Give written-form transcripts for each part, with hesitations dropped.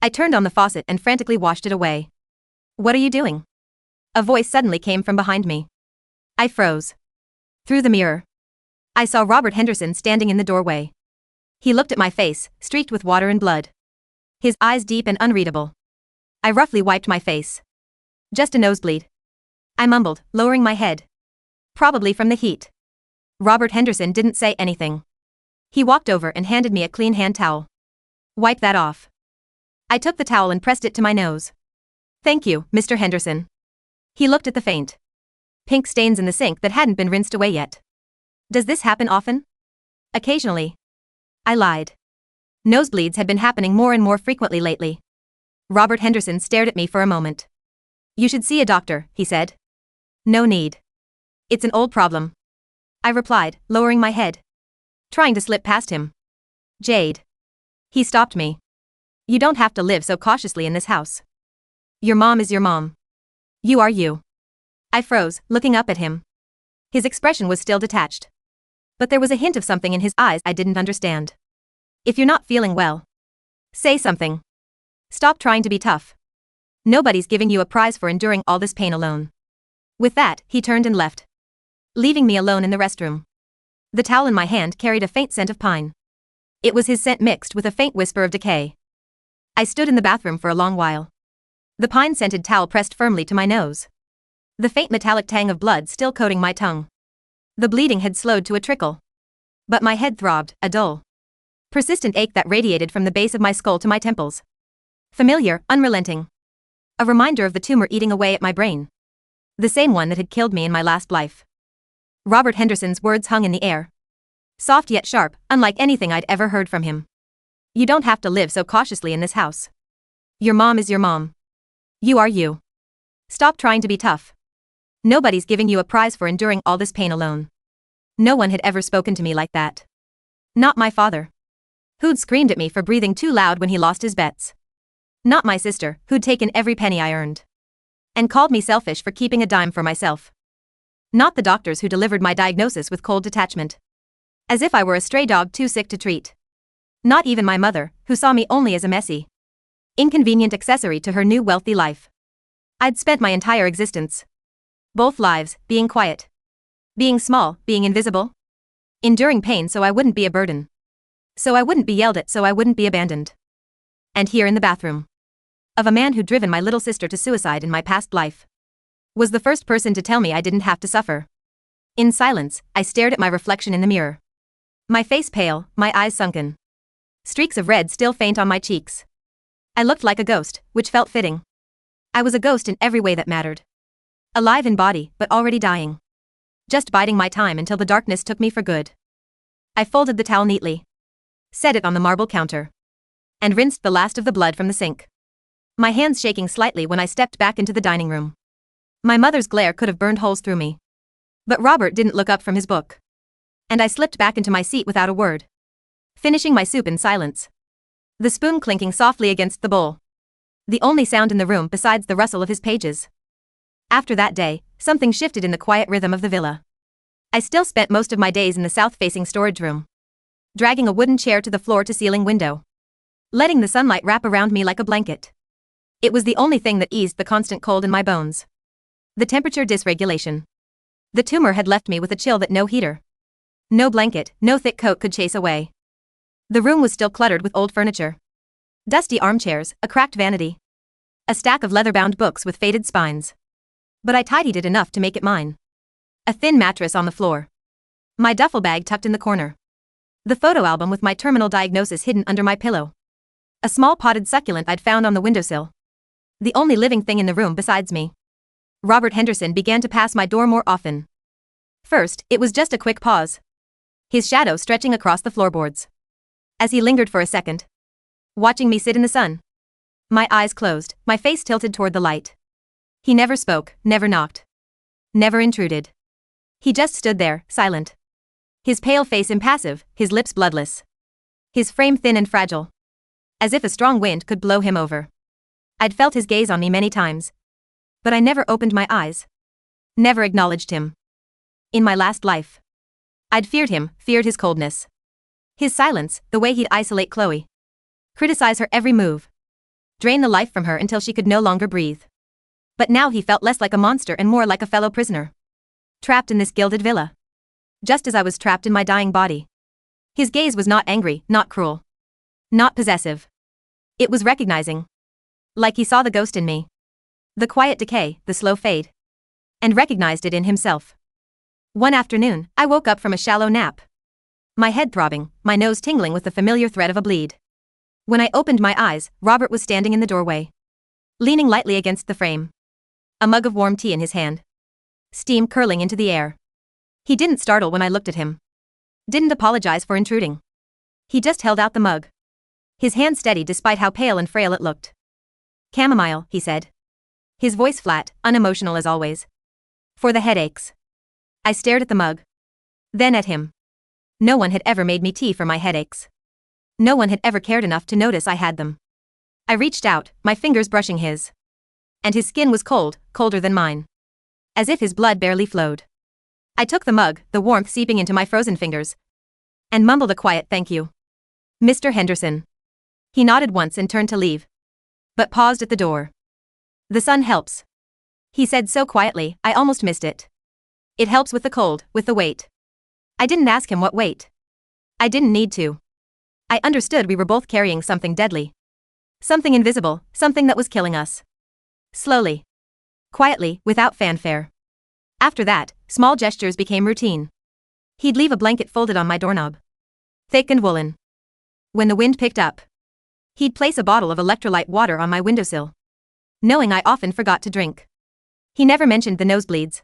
I turned on the faucet and frantically washed it away. "What are you doing?" A voice suddenly came from behind me. I froze. Through the mirror, I saw Robert Henderson standing in the doorway. He looked at my face, streaked with water and blood. His eyes deep and unreadable. I roughly wiped my face. "Just a nosebleed," I mumbled, lowering my head. "Probably from the heat." Robert Henderson didn't say anything. He walked over and handed me a clean hand towel. "Wipe that off." I took the towel and pressed it to my nose. "Thank you, Mr. Henderson." He looked at the faint pink stains in the sink that hadn't been rinsed away yet. "Does this happen often?" "Occasionally." I lied. Nosebleeds had been happening more and more frequently lately. Robert Henderson stared at me for a moment. "You should see a doctor," he said. "No need. It's an old problem," I replied, lowering my head, trying to slip past him. "Jade." He stopped me. "You don't have to live so cautiously in this house. Your mom is your mom. You are you." I froze, looking up at him. His expression was still detached. But there was a hint of something in his eyes I didn't understand. "If you're not feeling well, say something. Stop trying to be tough. Nobody's giving you a prize for enduring all this pain alone." With that, he turned and left, leaving me alone in the restroom. The towel in my hand carried a faint scent of pine. It was his scent mixed with a faint whisper of decay. I stood in the bathroom for a long while. The pine-scented towel pressed firmly to my nose. The faint metallic tang of blood still coating my tongue. The bleeding had slowed to a trickle. But my head throbbed, a dull, persistent ache that radiated from the base of my skull to my temples. Familiar, unrelenting. A reminder of the tumor eating away at my brain. The same one that had killed me in my last life. Robert Henderson's words hung in the air. Soft yet sharp, unlike anything I'd ever heard from him. "You don't have to live so cautiously in this house. Your mom is your mom. You are you. Stop trying to be tough. Nobody's giving you a prize for enduring all this pain alone." No one had ever spoken to me like that. Not my father, who'd screamed at me for breathing too loud when he lost his bets. Not my sister, who'd taken every penny I earned and called me selfish for keeping a dime for myself. Not the doctors who delivered my diagnosis with cold detachment, as if I were a stray dog too sick to treat. Not even my mother, who saw me only as a messy, inconvenient accessory to her new wealthy life. I'd spent my entire existence, both lives, being quiet, being small, being invisible, enduring pain so I wouldn't be a burden, so I wouldn't be yelled at, so I wouldn't be abandoned. And here in the bathroom of a man who'd driven my little sister to suicide in my past life was the first person to tell me I didn't have to suffer. In silence, I stared at my reflection in the mirror. My face pale, my eyes sunken. Streaks of red still faint on my cheeks. I looked like a ghost, which felt fitting. I was a ghost in every way that mattered. Alive in body, but already dying. Just biding my time until the darkness took me for good. I folded the towel neatly, set it on the marble counter, and rinsed the last of the blood from the sink. My hands shaking slightly when I stepped back into the dining room. My mother's glare could have burned holes through me. But Robert didn't look up from his book. And I slipped back into my seat without a word, finishing my soup in silence. The spoon clinking softly against the bowl. The only sound in the room besides the rustle of his pages. After that day, something shifted in the quiet rhythm of the villa. I still spent most of my days in the south-facing storage room, dragging a wooden chair to the floor-to-ceiling window, letting the sunlight wrap around me like a blanket. It was the only thing that eased the constant cold in my bones. The temperature dysregulation. The tumor had left me with a chill that no heater, no blanket, no thick coat could chase away. The room was still cluttered with old furniture. Dusty armchairs, a cracked vanity, a stack of leather-bound books with faded spines. But I tidied it enough to make it mine. A thin mattress on the floor. My duffel bag tucked in the corner. The photo album with my terminal diagnosis hidden under my pillow. A small potted succulent I'd found on the windowsill. The only living thing in the room besides me. Robert Henderson began to pass my door more often. First, it was just a quick pause, his shadow stretching across the floorboards. As he lingered for a second, watching me sit in the sun. My eyes closed, my face tilted toward the light. He never spoke, never knocked, never intruded. He just stood there, silent. His pale face impassive, his lips bloodless. His frame thin and fragile, as if a strong wind could blow him over. I'd felt his gaze on me many times, but I never opened my eyes, never acknowledged him. In my last life, I'd feared him, feared his coldness, his silence, the way he'd isolate Chloe, criticize her every move, drain the life from her until she could no longer breathe. But now he felt less like a monster and more like a fellow prisoner. Trapped in this gilded villa. Just as I was trapped in my dying body. His gaze was not angry, not cruel. Not possessive. It was recognizing. Like he saw the ghost in me. The quiet decay, the slow fade. And recognized it in himself. One afternoon, I woke up from a shallow nap. My head throbbing, my nose tingling with the familiar threat of a bleed. When I opened my eyes, Robert was standing in the doorway. Leaning lightly against the frame. A mug of warm tea in his hand. Steam curling into the air. He didn't startle when I looked at him. Didn't apologize for intruding. He just held out the mug. His hand steady despite how pale and frail it looked. Chamomile, he said. His voice flat, unemotional as always. For the headaches. I stared at the mug. Then at him. No one had ever made me tea for my headaches. No one had ever cared enough to notice I had them. I reached out, my fingers brushing his. And his skin was cold, colder than mine. As if his blood barely flowed. I took the mug, the warmth seeping into my frozen fingers. And mumbled a quiet thank you. Mr. Henderson. He nodded once and turned to leave. But paused at the door. The sun helps. He said so quietly, I almost missed it. It helps with the cold, with the weight. I didn't ask him what weight. I didn't need to. I understood we were both carrying something deadly. Something invisible, something that was killing us. Slowly. Quietly, without fanfare. After that, small gestures became routine. He'd leave a blanket folded on my doorknob. Thick and woolen. When the wind picked up. He'd place a bottle of electrolyte water on my windowsill. Knowing I often forgot to drink. He never mentioned the nosebleeds.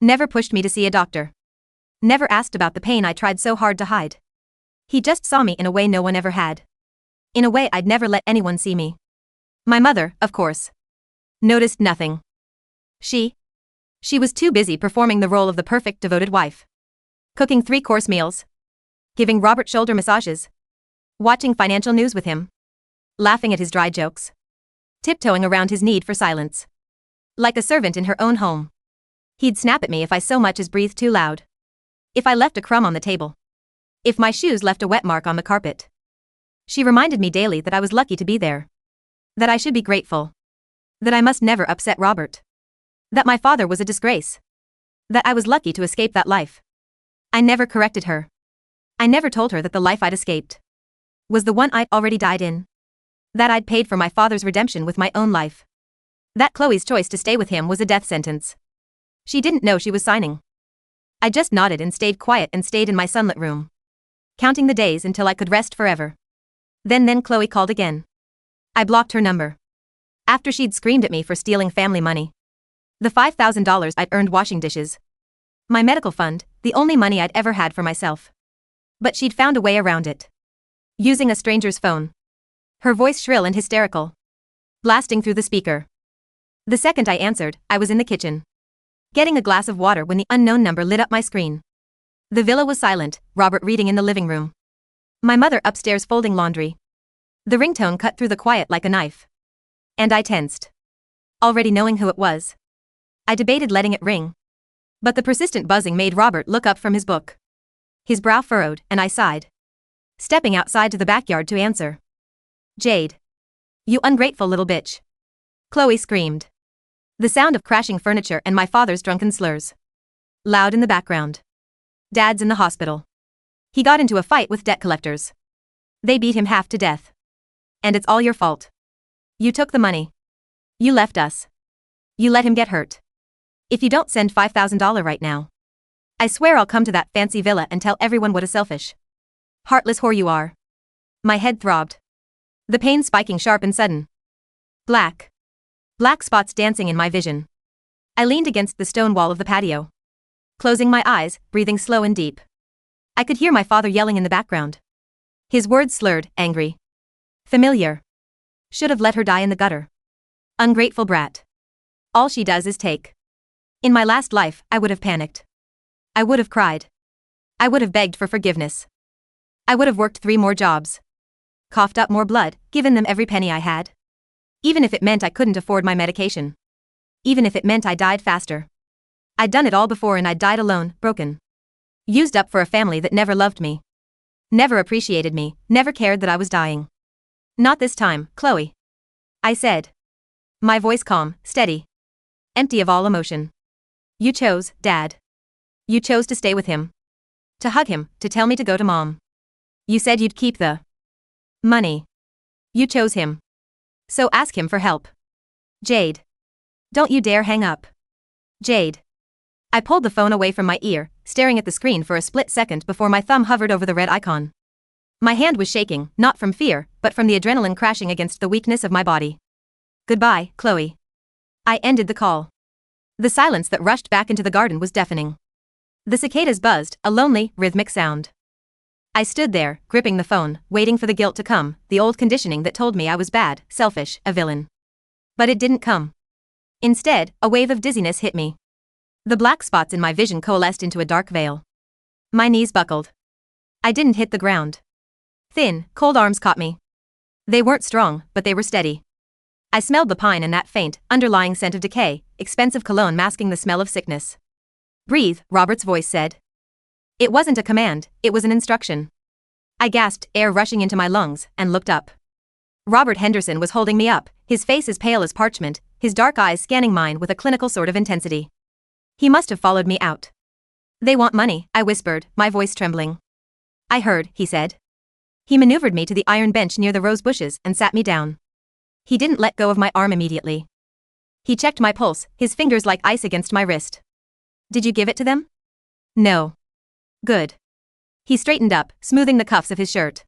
Never pushed me to see a doctor. Never asked about the pain I tried so hard to hide. He just saw me in a way no one ever had. In a way I'd never let anyone see me. My mother, of course. Noticed nothing. She was too busy performing the role of the perfect devoted wife. Cooking 3-course meals. Giving Robert shoulder massages. Watching financial news with him. Laughing at his dry jokes. Tiptoeing around his need for silence. Like a servant in her own home. He'd snap at me if I so much as breathed too loud. If I left a crumb on the table. If my shoes left a wet mark on the carpet. She reminded me daily that I was lucky to be there. That I should be grateful. That I must never upset Robert. That my father was a disgrace. That I was lucky to escape that life. I never corrected her. I never told her that the life I'd escaped was the one I'd already died in. That I'd paid for my father's redemption with my own life. That Chloe's choice to stay with him was a death sentence. She didn't know she was signing. I just nodded and stayed quiet and stayed in my sunlit room. Counting the days until I could rest forever. Then Chloe called again. I blocked her number. After she'd screamed at me for stealing family money. The $5,000 I'd earned washing dishes. My medical fund, the only money I'd ever had for myself. But she'd found a way around it. Using a stranger's phone. Her voice shrill and hysterical. Blasting through the speaker. The second I answered, I was in the kitchen. Getting a glass of water when the unknown number lit up my screen. The villa was silent, Robert reading in the living room. My mother upstairs folding laundry. The ringtone cut through the quiet like a knife. And I tensed. Already knowing who it was. I debated letting it ring. But the persistent buzzing made Robert look up from his book. His brow furrowed, and I sighed. Stepping outside to the backyard to answer. Jade. You ungrateful little bitch. Chloe screamed. The sound of crashing furniture and my father's drunken slurs. Loud in the background. Dad's in the hospital. He got into a fight with debt collectors. They beat him half to death. And it's all your fault. You took the money. You left us. You let him get hurt. If you don't send $5,000 right now, I swear I'll come to that fancy villa and tell everyone what a selfish, heartless whore you are. My head throbbed. The pain spiking sharp and sudden. Black spots dancing in my vision. I leaned against the stone wall of the patio. Closing my eyes, breathing slow and deep. I could hear my father yelling in the background. His words slurred, angry. Familiar. Should have let her die in the gutter. Ungrateful brat. All she does is take. In my last life, I would have panicked. I would have cried. I would have begged for forgiveness. I would have worked 3 more jobs. Coughed up more blood, given them every penny I had. Even if it meant I couldn't afford my medication. Even if it meant I died faster. I'd done it all before and I'd died alone, broken. Used up for a family that never loved me. Never appreciated me, never cared that I was dying. Not this time, Chloe. I said. My voice calm, steady. Empty of all emotion. You chose, Dad. You chose to stay with him. To hug him, to tell me to go to Mom. You said you'd keep the money. You chose him. So ask him for help. Jade. Don't you dare hang up. Jade. I pulled the phone away from my ear, staring at the screen for a split second before my thumb hovered over the red icon. My hand was shaking, not from fear, but from the adrenaline crashing against the weakness of my body. Goodbye, Chloe. I ended the call. The silence that rushed back into the garden was deafening. The cicadas buzzed, a lonely, rhythmic sound. I stood there, gripping the phone, waiting for the guilt to come, the old conditioning that told me I was bad, selfish, a villain. But it didn't come. Instead, a wave of dizziness hit me. The black spots in my vision coalesced into a dark veil. My knees buckled. I didn't hit the ground. Thin, cold arms caught me. They weren't strong, but they were steady. I smelled the pine and that faint, underlying scent of decay, expensive cologne masking the smell of sickness. Breathe, Robert's voice said. It wasn't a command, it was an instruction. I gasped, air rushing into my lungs, and looked up. Robert Henderson was holding me up, his face as pale as parchment, his dark eyes scanning mine with a clinical sort of intensity. He must have followed me out. They want money, I whispered, my voice trembling. I heard, he said. He maneuvered me to the iron bench near the rose bushes and sat me down. He didn't let go of my arm immediately. He checked my pulse, his fingers like ice against my wrist. Did you give it to them? No. Good. He straightened up, smoothing the cuffs of his shirt.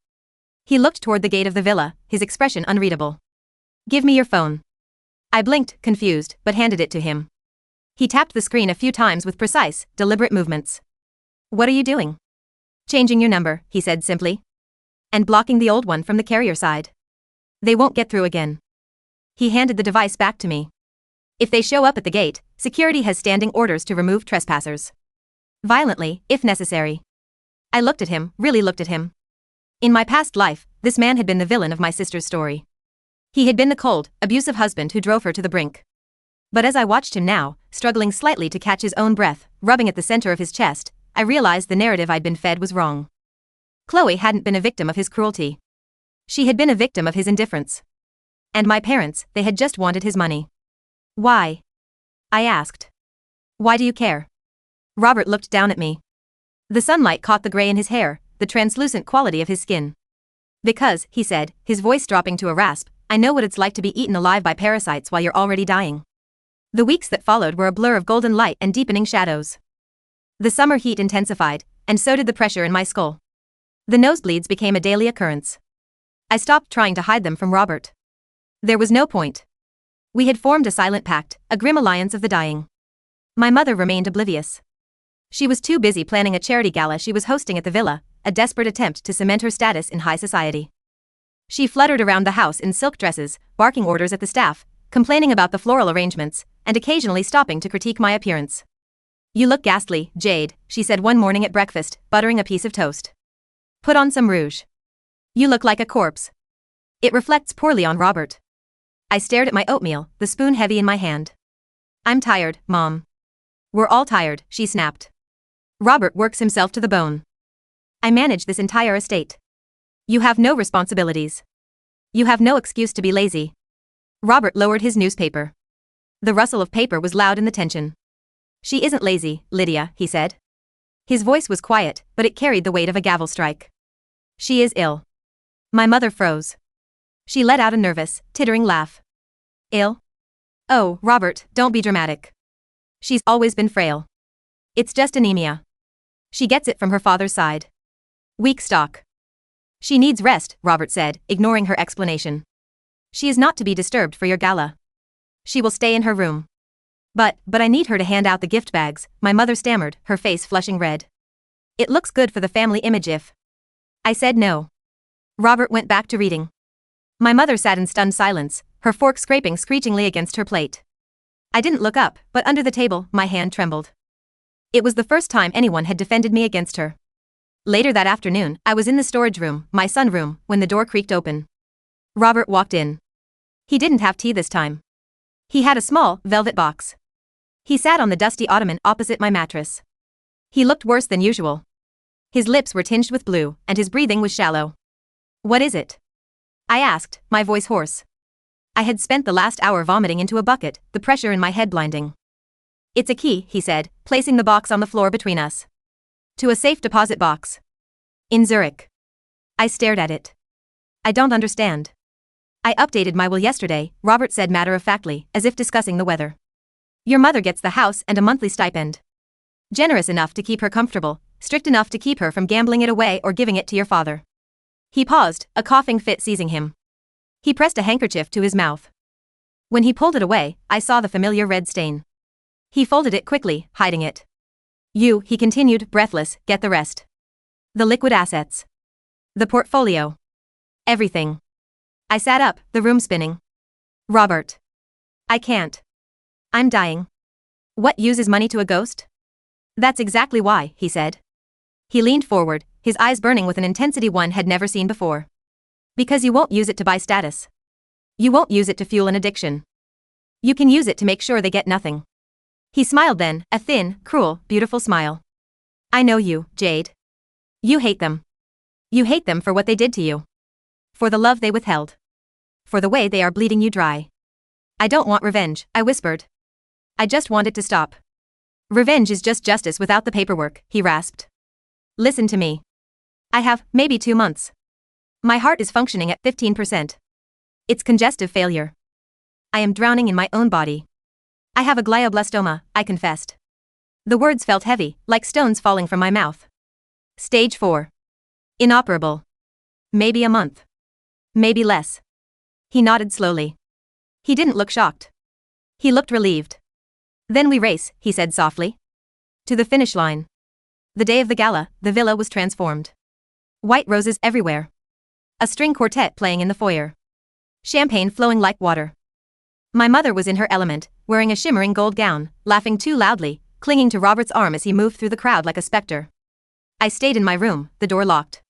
He looked toward the gate of the villa, his expression unreadable. Give me your phone. I blinked, confused, but handed it to him. He tapped the screen a few times with precise, deliberate movements. What are you doing? Changing your number, he said simply. And blocking the old one from the carrier side. They won't get through again. He handed the device back to me. If they show up at the gate, security has standing orders to remove trespassers. Violently, if necessary. I looked at him, really looked at him. In my past life, this man had been the villain of my sister's story. He had been the cold, abusive husband who drove her to the brink. But as I watched him now, struggling slightly to catch his own breath, rubbing at the center of his chest, I realized the narrative I'd been fed was wrong. Chloe hadn't been a victim of his cruelty. She had been a victim of his indifference. And my parents, they had just wanted his money. Why? I asked. Why do you care? Robert looked down at me. The sunlight caught the gray in his hair, the translucent quality of his skin. Because, he said, his voice dropping to a rasp, I know what it's like to be eaten alive by parasites while you're already dying. The weeks that followed were a blur of golden light and deepening shadows. The summer heat intensified, and so did the pressure in my skull. The nosebleeds became a daily occurrence. I stopped trying to hide them from Robert. There was no point. We had formed a silent pact, a grim alliance of the dying. My mother remained oblivious. She was too busy planning a charity gala she was hosting at the villa, a desperate attempt to cement her status in high society. She fluttered around the house in silk dresses, barking orders at the staff, complaining about the floral arrangements, and occasionally stopping to critique my appearance. You look ghastly, Jade, she said one morning at breakfast, buttering a piece of toast. Put on some rouge. You look like a corpse. It reflects poorly on Robert. I stared at my oatmeal, the spoon heavy in my hand. I'm tired, Mom. We're all tired, she snapped. Robert works himself to the bone. I manage this entire estate. You have no responsibilities. You have no excuse to be lazy. Robert lowered his newspaper. The rustle of paper was loud in the tension. She isn't lazy, Lydia, he said. His voice was quiet, but it carried the weight of a gavel strike. She is ill. My mother froze. She let out a nervous, tittering laugh. Ill? Oh, Robert, don't be dramatic. She's always been frail. It's just anemia. She gets it from her father's side. Weak stock. She needs rest, Robert said, ignoring her explanation. She is not to be disturbed for your gala. She will stay in her room. But I need her to hand out the gift bags, my mother stammered, her face flushing red. It looks good for the family image if. I said no. Robert went back to reading. My mother sat in stunned silence, her fork scraping screechingly against her plate. I didn't look up, but under the table, my hand trembled. It was the first time anyone had defended me against her. Later that afternoon, I was in the storage room, my sunroom, when the door creaked open. Robert walked in. He didn't have tea this time. He had a small, velvet box. He sat on the dusty ottoman opposite my mattress. He looked worse than usual. His lips were tinged with blue, and his breathing was shallow. What is it? I asked, my voice hoarse. I had spent the last hour vomiting into a bucket, the pressure in my head blinding. It's a key, he said, placing the box on the floor between us. To a safe deposit box. In Zurich. I stared at it. I don't understand. I updated my will yesterday, Robert said matter-of-factly, as if discussing the weather. Your mother gets the house and a monthly stipend. Generous enough to keep her comfortable, strict enough to keep her from gambling it away or giving it to your father. He paused, a coughing fit seizing him. He pressed a handkerchief to his mouth. When he pulled it away, I saw the familiar red stain. He folded it quickly, hiding it. You, he continued, breathless, get the rest. The liquid assets. The portfolio. Everything. I sat up, the room spinning. Robert. I can't. I'm dying. What use is money to a ghost? That's exactly why, he said. He leaned forward, his eyes burning with an intensity one had never seen before. Because you won't use it to buy status. You won't use it to fuel an addiction. You can use it to make sure they get nothing. He smiled then, a thin, cruel, beautiful smile. I know you, Jade. You hate them. You hate them for what they did to you. For the love they withheld. For the way they are bleeding you dry. I don't want revenge, I whispered. I just want it to stop. Revenge is just justice without the paperwork, he rasped. Listen to me. I have, maybe 2 months. My heart is functioning at 15%. It's congestive failure. I am drowning in my own body. I have a glioblastoma, I confessed. The words felt heavy, like stones falling from my mouth. Stage 4. Inoperable. Maybe a month. Maybe less. He nodded slowly. He didn't look shocked. He looked relieved. Then we race, he said softly. To the finish line. The day of the gala, the villa was transformed. White roses everywhere. A string quartet playing in the foyer. Champagne flowing like water. My mother was in her element, wearing a shimmering gold gown, laughing too loudly, clinging to Robert's arm as he moved through the crowd like a specter. I stayed in my room, the door locked.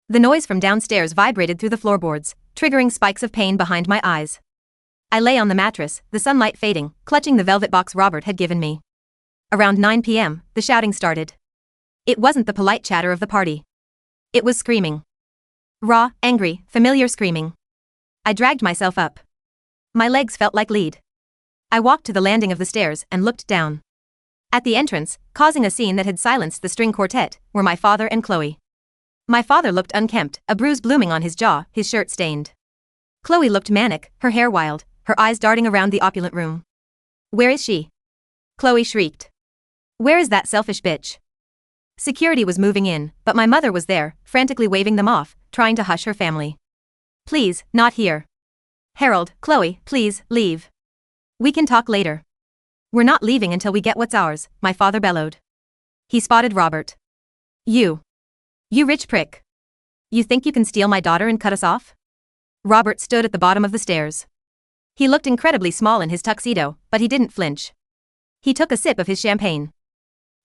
The noise from downstairs vibrated through the floorboards, triggering spikes of pain behind my eyes. I lay on the mattress, the sunlight fading, clutching the velvet box Robert had given me. Around 9 p.m., the shouting started. It wasn't the polite chatter of the party. It was screaming. Raw, angry, familiar screaming. I dragged myself up. My legs felt like lead. I walked to the landing of the stairs and looked down. At the entrance, causing a scene that had silenced the string quartet, were my father and Chloe. My father looked unkempt, a bruise blooming on his jaw, his shirt stained. Chloe looked manic, her hair wild, her eyes darting around the opulent room. Where is she? Chloe shrieked. Where is that selfish bitch? Security was moving in, but my mother was there, frantically waving them off, trying to hush her family. Please, not here. Harold, Chloe, please, leave. We can talk later. We're not leaving until we get what's ours, my father bellowed. He spotted Robert. You rich prick. You think you can steal my daughter and cut us off? Robert stood at the bottom of the stairs. He looked incredibly small in his tuxedo, but he didn't flinch. He took a sip of his champagne.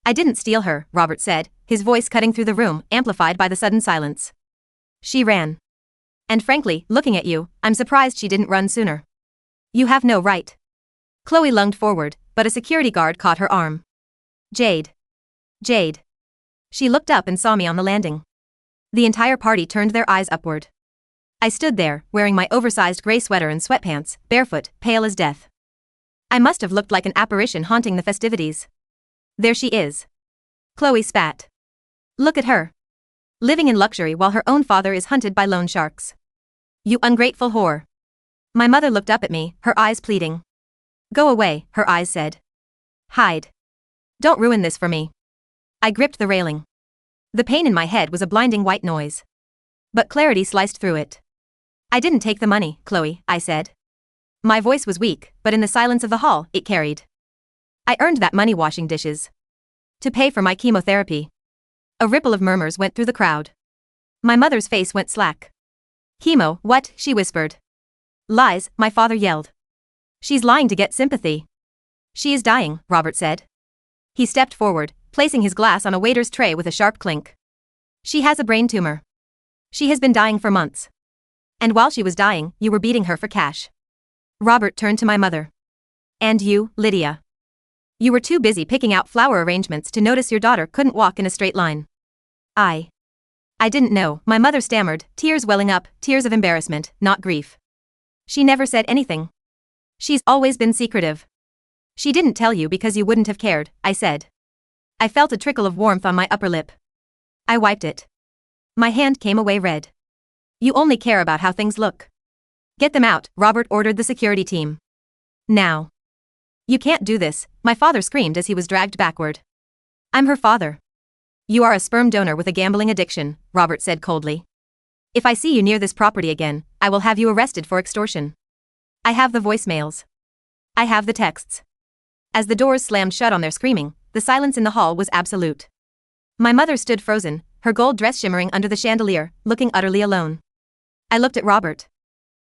I didn't steal her, Robert said, his voice cutting through the room, amplified by the sudden silence. She ran. And frankly, looking at you, I'm surprised she didn't run sooner. You have no right. Chloe lunged forward, but a security guard caught her arm. Jade. Jade. She looked up and saw me on the landing. The entire party turned their eyes upward. I stood there, wearing my oversized gray sweater and sweatpants, barefoot, pale as death. I must have looked like an apparition haunting the festivities. There she is. Chloe spat. Look at her. Living in luxury while her own father is hunted by loan sharks. You ungrateful whore. My mother looked up at me, her eyes pleading. Go away, her eyes said. Hide. Don't ruin this for me. I gripped the railing. The pain in my head was a blinding white noise. But clarity sliced through it. I didn't take the money, Chloe, I said. My voice was weak, but in the silence of the hall, it carried. I earned that money washing dishes. To pay for my chemotherapy. A ripple of murmurs went through the crowd. My mother's face went slack. Chemo, what? She whispered. Lies, my father yelled. She's lying to get sympathy. She is dying, Robert said. He stepped forward, placing his glass on a waiter's tray with a sharp clink. She has a brain tumor. She has been dying for months. And while she was dying, you were beating her for cash. Robert turned to my mother. And you, Lydia. You were too busy picking out flower arrangements to notice your daughter couldn't walk in a straight line. I didn't know, my mother stammered, tears welling up, tears of embarrassment, not grief. She never said anything. She's always been secretive. She didn't tell you because you wouldn't have cared, I said. I felt a trickle of warmth on my upper lip. I wiped it. My hand came away red. You only care about how things look. Get them out, Robert ordered the security team. Now. You can't do this, my father screamed as he was dragged backward. I'm her father. You are a sperm donor with a gambling addiction, Robert said coldly. If I see you near this property again, I will have you arrested for extortion. I have the voicemails. I have the texts. As the doors slammed shut on their screaming, the silence in the hall was absolute. My mother stood frozen, her gold dress shimmering under the chandelier, looking utterly alone. I looked at Robert.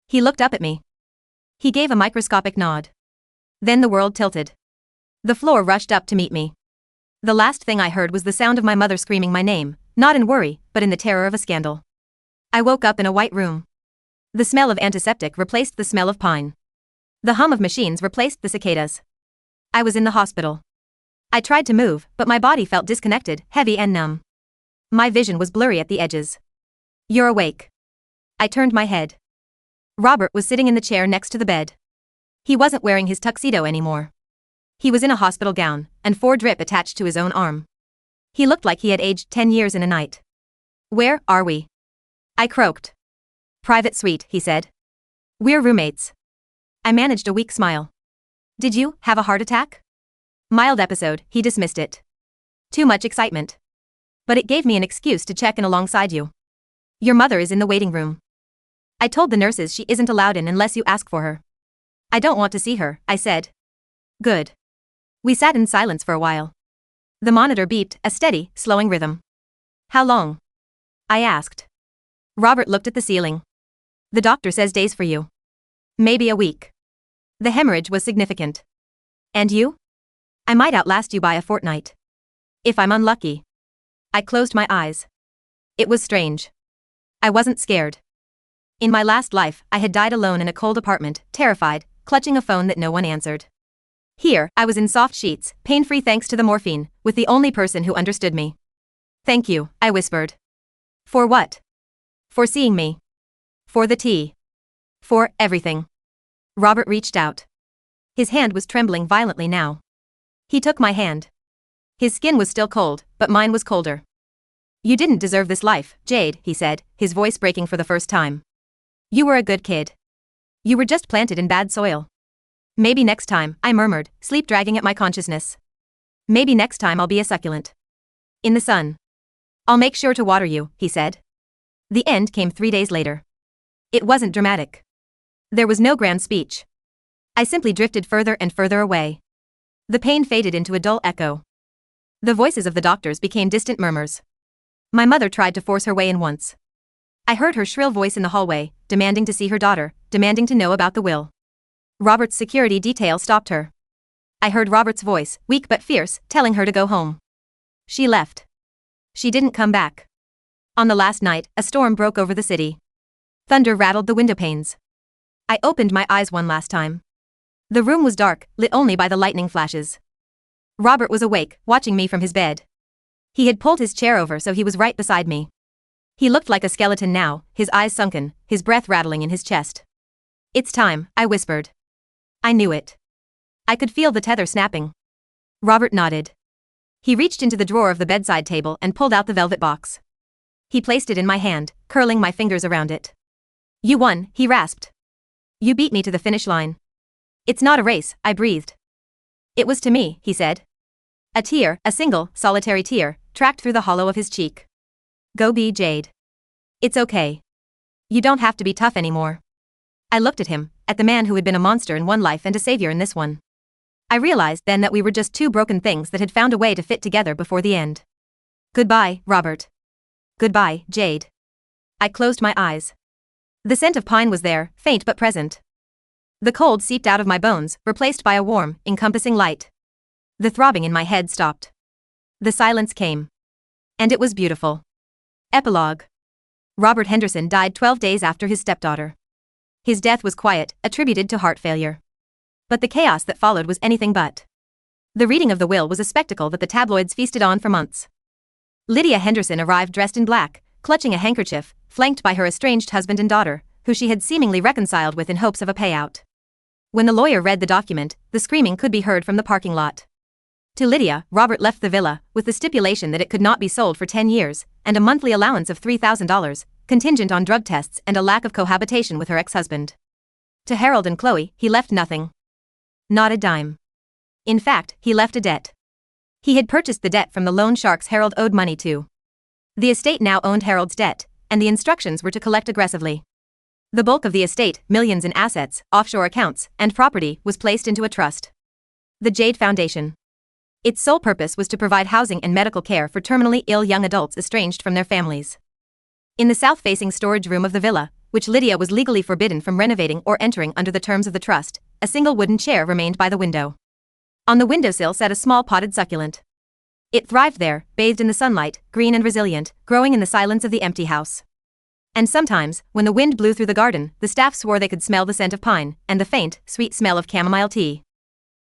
He looked up at me. He gave a microscopic nod. Then the world tilted. The floor rushed up to meet me. The last thing I heard was the sound of my mother screaming my name, not in worry, but in the terror of a scandal. I woke up in a white room. The smell of antiseptic replaced the smell of pine. The hum of machines replaced the cicadas. I was in the hospital. I tried to move, but my body felt disconnected, heavy and numb. My vision was blurry at the edges. You're awake. I turned my head. Robert was sitting in the chair next to the bed. He wasn't wearing his tuxedo anymore. He was in a hospital gown, and 4 drip attached to his own arm. He looked like he had aged 10 years in a night. Where are we? I croaked. Private suite, he said. We're roommates. I managed a weak smile. Did you have a heart attack? Mild episode, he dismissed it. Too much excitement. But it gave me an excuse to check in alongside you. Your mother is in the waiting room. I told the nurses she isn't allowed in unless you ask for her. I don't want to see her, I said. Good. We sat in silence for a while. The monitor beeped, a steady, slowing rhythm. How long? I asked. Robert looked at the ceiling. The doctor says days for you. Maybe a week. The hemorrhage was significant. And you? I might outlast you by a fortnight. If I'm unlucky. I closed my eyes. It was strange. I wasn't scared. In my last life, I had died alone in a cold apartment, terrified, clutching a phone that no one answered. Here, I was in soft sheets, pain-free thanks to the morphine, with the only person who understood me. Thank you, I whispered. For what? For seeing me. For the tea. For everything. Robert reached out. His hand was trembling violently now. He took my hand. His skin was still cold, but mine was colder. You didn't deserve this life, Jade, he said, his voice breaking for the first time. You were a good kid. You were just planted in bad soil. Maybe next time, I murmured, sleep dragging at my consciousness. Maybe next time I'll be a succulent. In the sun. I'll make sure to water you, he said. The end came 3 days later. It wasn't dramatic. There was no grand speech. I simply drifted further and further away. The pain faded into a dull echo. The voices of the doctors became distant murmurs. My mother tried to force her way in once. I heard her shrill voice in the hallway, demanding to see her daughter, demanding to know about the will. Robert's security detail stopped her. I heard Robert's voice, weak but fierce, telling her to go home. She left. She didn't come back. On the last night, a storm broke over the city. Thunder rattled the window panes. I opened my eyes one last time. The room was dark, lit only by the lightning flashes. Robert was awake, watching me from his bed. He had pulled his chair over so he was right beside me. He looked like a skeleton now, his eyes sunken, his breath rattling in his chest. It's time, I whispered. I knew it. I could feel the tether snapping. Robert nodded. He reached into the drawer of the bedside table and pulled out the velvet box. He placed it in my hand, curling my fingers around it. You won, he rasped. You beat me to the finish line. It's not a race, I breathed. It was to me, he said. A tear, a single, solitary tear, tracked through the hollow of his cheek. Go be Jade. It's okay. You don't have to be tough anymore. I looked at him, at the man who had been a monster in one life and a savior in this one. I realized then that we were just two broken things that had found a way to fit together before the end. Goodbye, Robert. Goodbye, Jade. I closed my eyes. The scent of pine was there, faint but present. The cold seeped out of my bones, replaced by a warm, encompassing light. The throbbing in my head stopped. The silence came. And it was beautiful. Epilogue. Robert Henderson died 12 days after his stepdaughter. His death was quiet, attributed to heart failure. But the chaos that followed was anything but. The reading of the will was a spectacle that the tabloids feasted on for months. Lydia Henderson arrived dressed in black, clutching a handkerchief, flanked by her estranged husband and daughter, who she had seemingly reconciled with in hopes of a payout. When the lawyer read the document, the screaming could be heard from the parking lot. To Lydia, Robert left the villa, with the stipulation that it could not be sold for 10 years, and a monthly allowance of $3,000, contingent on drug tests and a lack of cohabitation with her ex-husband. To Harold and Chloe, he left nothing. Not a dime. In fact, he left a debt. He had purchased the debt from the loan sharks Harold owed money to. The estate now owned Harold's debt, and the instructions were to collect aggressively. The bulk of the estate, millions in assets, offshore accounts, and property, was placed into a trust. The Jade Foundation. Its sole purpose was to provide housing and medical care for terminally ill young adults estranged from their families. In the south-facing storage room of the villa, which Lydia was legally forbidden from renovating or entering under the terms of the trust, a single wooden chair remained by the window. On the windowsill sat a small potted succulent. It thrived there, bathed in the sunlight, green and resilient, growing in the silence of the empty house. And sometimes, when the wind blew through the garden, the staff swore they could smell the scent of pine, and the faint, sweet smell of chamomile tea.